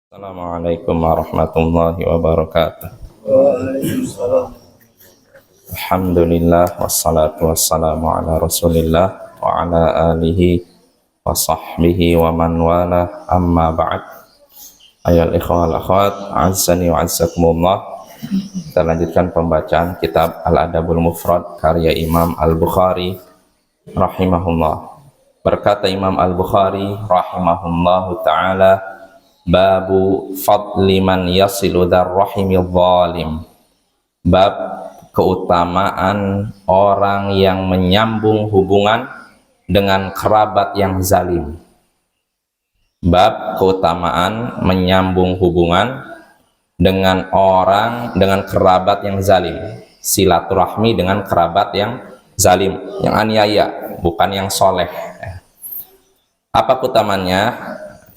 Assalamualaikum warahmatullahi wabarakatuh. Waalaikumsalam. Alhamdulillah wassalatu wassalamu ala Rasulillah wa ala alihi wa sahbihi wa man wala, amma ba'd. Ayol ikhwal akhwat, azzani wa azzakumullah. Kita lanjutkan pembacaan kitab Al-Adabul Mufrad karya Imam Al-Bukhari rahimahullah. Berkata Imam Al-Bukhari rahimahullahu ta'ala, babu fadli man yasilu darrahimil zalim. Bab keutamaan orang yang menyambung hubungan dengan kerabat yang zalim. Bab keutamaan menyambung hubungan dengan kerabat yang zalim. Silaturahmi dengan kerabat yang zalim, yang aniaya, bukan yang soleh. Apa keutamaannya?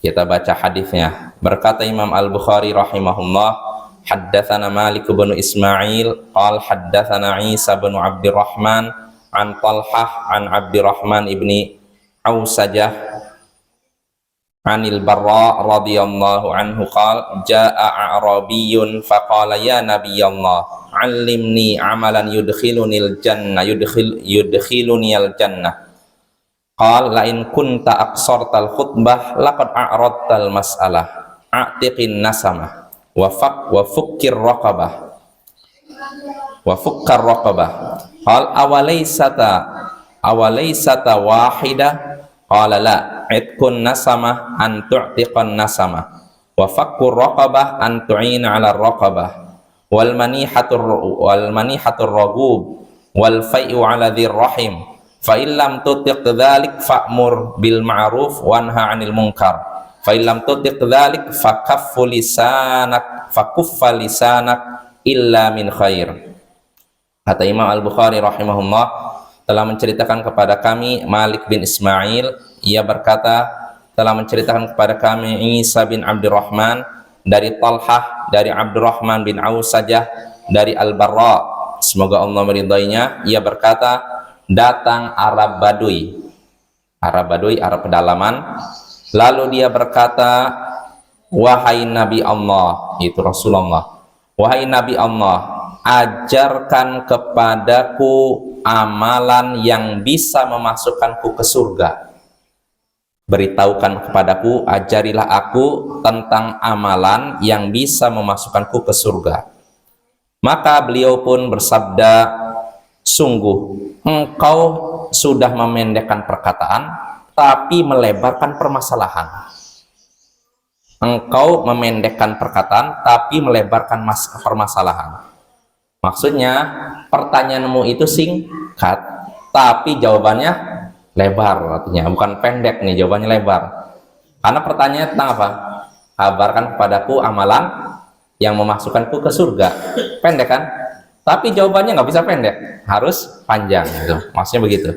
Kita baca hadisnya. Berkata Imam Al-Bukhari rahimahullah, haddatsana Malik bin Ismail qala haddatsana Isa bin Abdurrahman an Talhah an Abdurrahman ibni Ausajah anil Barra radhiyallahu anhu qala jaa a'rabiyyun faqala ya nabiyallah 'allimni 'amalan yudkhilunil jannah yudkhiluniyal jannah. Qal la in kunta aqsartal khutbah laqad a'radtal mas'alah a'tiqin nasamah wa fukkir raqabah qal awalaysata wahida qala la itqun nasamah an tu'tiqan nasamah wa fakkur raqabah an tu'ina 'ala raqabah wal manihatur ragub wal fai'u 'ala dhir rahim fa illam tutiq dzalik fa'mur bil ma'ruf wanha 'anil munkar fa illam tutiq dzalik fakaffu lisanak illa min khair. Kata Imam Al-Bukhari rahimahullah telah menceritakan kepada kami Malik bin Ismail, ia berkata telah menceritakan kepada kami Isa bin Abdurrahman dari Talhah dari Abdurrahman bin Ausajah dari Al-Barra, semoga Allah meridainya, ia berkata datang Arab Baduy, Arab pedalaman. Lalu dia berkata, wahai Nabi Allah, itu Rasulullah, wahai Nabi Allah, ajarkan kepadaku amalan yang bisa memasukkanku ke surga. Beritahukan kepadaku, ajarilah aku tentang amalan yang bisa memasukkanku ke surga. Maka beliau pun bersabda, sungguh engkau sudah memendekkan perkataan tapi melebarkan permasalahan. Engkau memendekkan perkataan tapi melebarkan permasalahan. Maksudnya pertanyaanmu itu singkat tapi jawabannya lebar, artinya bukan pendek nih, jawabannya lebar. Karena pertanyaannya tentang apa? Kabarkan kepadaku amalan yang memasukkanku ke surga. Pendek kan? Tapi jawabannya nggak bisa pendek, harus panjang gitu. Maksudnya begitu.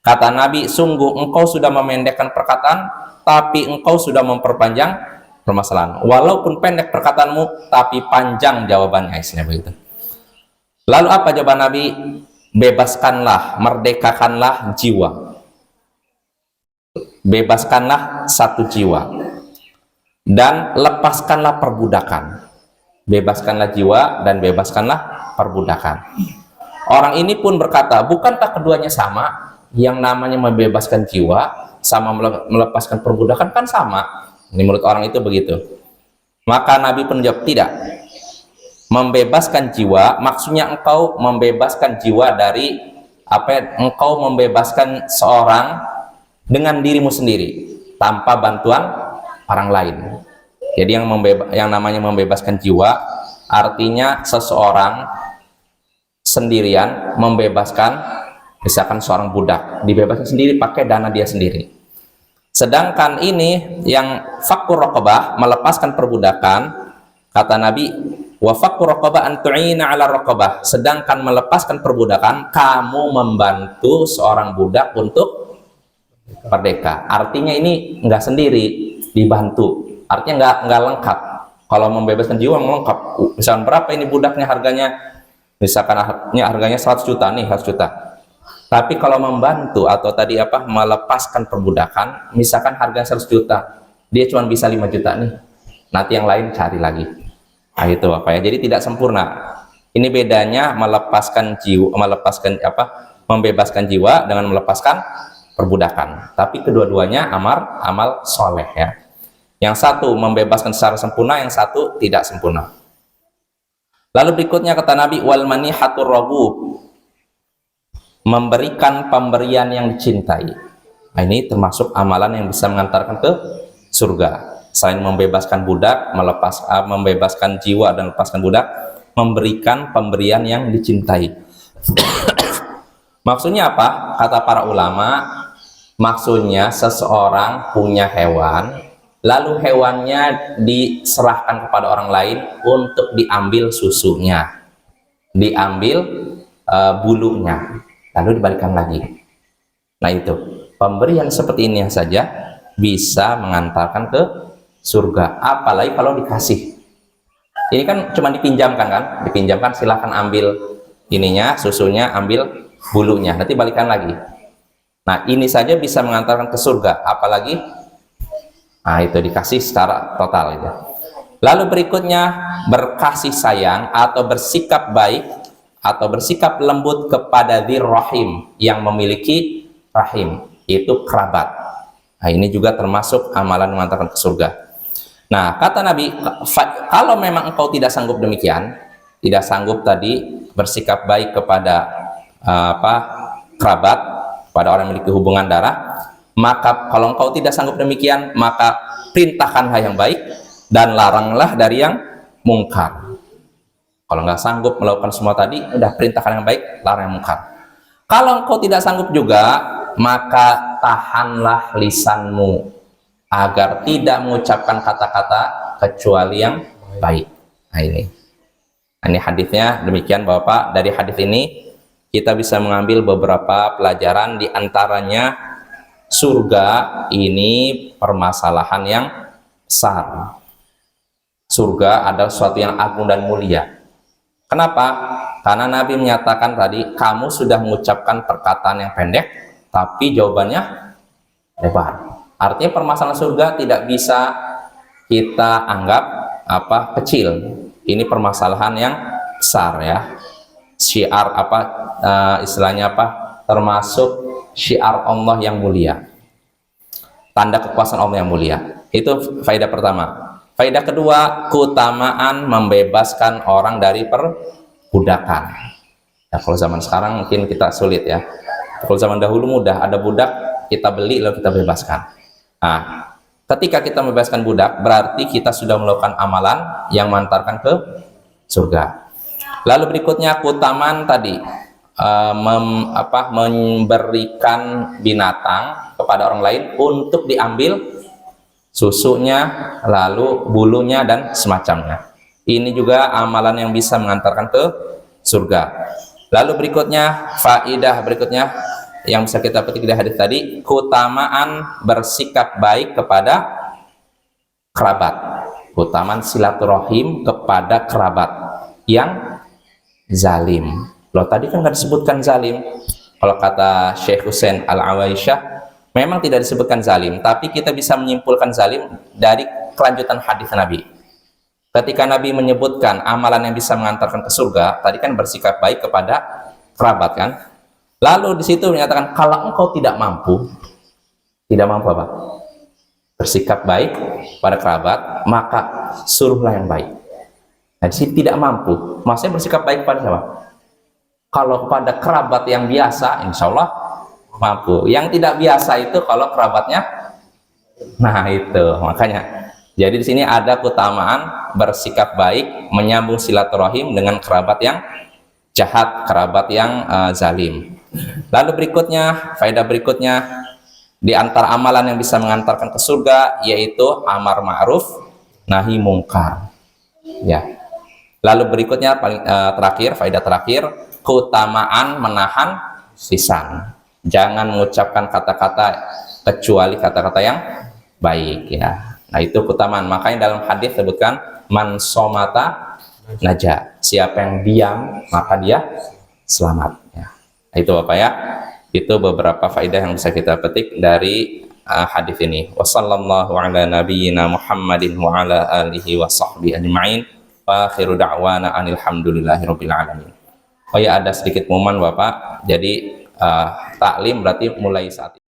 Kata Nabi, sungguh engkau sudah memendekkan perkataan, tapi engkau sudah memperpanjang permasalahan. Walaupun pendek perkataanmu, tapi panjang jawabannya, istilahnya begitu. Lalu apa jawaban Nabi? Bebaskanlah, merdekakanlah jiwa. Bebaskanlah satu jiwa. Dan lepaskanlah perbudakan. Bebaskanlah jiwa dan bebaskanlah perbudakan. Orang ini pun berkata, bukankah keduanya sama? Yang namanya membebaskan jiwa sama melepaskan perbudakan kan sama. Ini menurut orang itu begitu. Maka Nabi pun menjawab, tidak. Membebaskan jiwa maksudnya engkau membebaskan jiwa dari engkau membebaskan seorang dengan dirimu sendiri tanpa bantuan orang lain. Jadi yang namanya membebaskan jiwa artinya seseorang sendirian membebaskan, misalkan seorang budak dibebaskan sendiri pakai dana dia sendiri. Sedangkan ini yang fakkur raqabah, melepaskan perbudakan, kata Nabi, wa fakkur raqabah an tu'ina 'ala raqabah. Sedangkan melepaskan perbudakan, kamu membantu seorang budak untuk merdeka. Artinya ini enggak sendiri, dibantu. Artinya enggak lengkap. Kalau membebaskan jiwa lengkap. Misalkan berapa ini budaknya harganya? Misalkan harganya 100 juta nih, 100 juta. Tapi kalau membantu atau tadi melepaskan perbudakan, misalkan harga 100 juta, dia cuma bisa 5 juta nih. nanti yang lain cari lagi. Nah, itu Bapak ya. Jadi tidak sempurna. Ini bedanya melepaskan jiwa, membebaskan jiwa dengan melepaskan perbudakan. Tapi kedua-duanya amal soleh ya. Yang satu membebaskan secara sempurna, yang satu tidak sempurna. Lalu berikutnya kata Nabi, wal manihatur raghub, memberikan pemberian yang dicintai. Nah, ini termasuk amalan yang bisa mengantarkan ke surga. Selain membebaskan budak, membebaskan jiwa dan melepaskan budak, memberikan pemberian yang dicintai. Maksudnya apa? Kata para ulama, maksudnya seseorang punya hewan, lalu hewannya diserahkan kepada orang lain untuk diambil susunya, diambil bulunya, lalu dibalikan lagi. Nah, itu pemberian seperti ini saja bisa mengantarkan ke surga, apalagi kalau dikasih. Ini kan cuma dipinjamkan kan, dipinjamkan, silahkan ambil ininya, susunya, ambil bulunya, nanti balikan lagi. Nah, ini saja bisa mengantarkan ke surga, apalagi nah itu dikasih secara total itu. Lalu berikutnya berkasih sayang atau bersikap baik atau bersikap lembut kepada dzir rahim, yang memiliki rahim, itu kerabat. Nah, ini juga termasuk amalan mengantarkan ke surga. Nah, kata Nabi, kalau memang engkau tidak sanggup demikian, tidak sanggup tadi bersikap baik kepada kerabat, pada orang yang memiliki hubungan darah, maka kalau engkau tidak sanggup demikian, maka perintahkanlah yang baik dan laranglah dari yang mungkar. Kalau nggak sanggup melakukan semua tadi, udah perintahkan yang baik, larang yang mungkar. Kalau engkau tidak sanggup juga, maka tahanlah lisanmu agar tidak mengucapkan kata-kata kecuali yang baik. Nah, ini hadisnya demikian Bapak. Dari hadis ini kita bisa mengambil beberapa pelajaran, di antaranya surga ini permasalahan yang besar. Surga adalah sesuatu yang agung dan mulia. Kenapa? Karena Nabi menyatakan tadi, kamu sudah mengucapkan perkataan yang pendek, tapi jawabannya lebar. Artinya permasalahan surga tidak bisa kita anggap kecil. Ini permasalahan yang besar ya. Syiar istilahnya termasuk syiar Allah yang mulia, tanda kekuasaan Allah yang mulia. Itu faedah pertama. Faedah kedua, keutamaan membebaskan orang dari perbudakan. Ya, kalau zaman sekarang mungkin kita sulit ya. Kalau zaman dahulu mudah, ada budak kita beli lalu kita bebaskan. Nah, ketika kita membebaskan budak, berarti kita sudah melakukan amalan yang mengantarkan ke surga. Lalu berikutnya keutamaan tadi, memberikan binatang kepada orang lain untuk diambil susunya, lalu bulunya dan semacamnya. Ini juga amalan yang bisa mengantarkan ke surga. Lalu berikutnya, faedah berikutnya yang bisa kita petik dari hadis tadi, keutamaan bersikap baik kepada kerabat, keutamaan silaturahim kepada kerabat yang zalim. Loh, tadi kan nggak disebutkan zalim. Kalau kata Syekh Husain Al-Awaisyah, memang tidak disebutkan zalim, tapi kita bisa menyimpulkan zalim dari kelanjutan hadis Nabi. Ketika Nabi menyebutkan amalan yang bisa mengantarkan ke surga, tadi kan bersikap baik kepada kerabat kan. Lalu di situ menyatakan, kalau engkau tidak mampu apa? Bersikap baik pada kerabat, maka suruhlah yang baik. Nah, di sini tidak mampu, maksudnya bersikap baik pada siapa? Kalau kepada kerabat yang biasa, insya Allah mampu. Yang tidak biasa itu kalau kerabatnya, nah itu makanya. Jadi di sini ada keutamaan bersikap baik, menyambung silaturahim dengan kerabat yang jahat, kerabat yang zalim. Lalu berikutnya, faedah berikutnya, di antara amalan yang bisa mengantarkan ke surga yaitu amar ma'ruf nahi mungkar. Ya. Lalu berikutnya terakhir, faedah terakhir, keutamaan menahan lisan. Jangan mengucapkan kata-kata kecuali kata-kata yang baik ya. Nah, itu keutamaan. Makanya dalam hadis disebutkan man somata naja. Siapa yang diam maka dia selamat ya. Itu Bapak ya, itu beberapa faedah yang bisa kita petik dari hadis ini. Wassallallahu ala nabiyyina Muhammadin wa ala alihi wa sahbihi ajma'in. Wa akhiru da'wana alhamdulillahirabbil alamin. Oh ya, ada sedikit momen Bapak. Jadi taklim berarti mulai saat ini.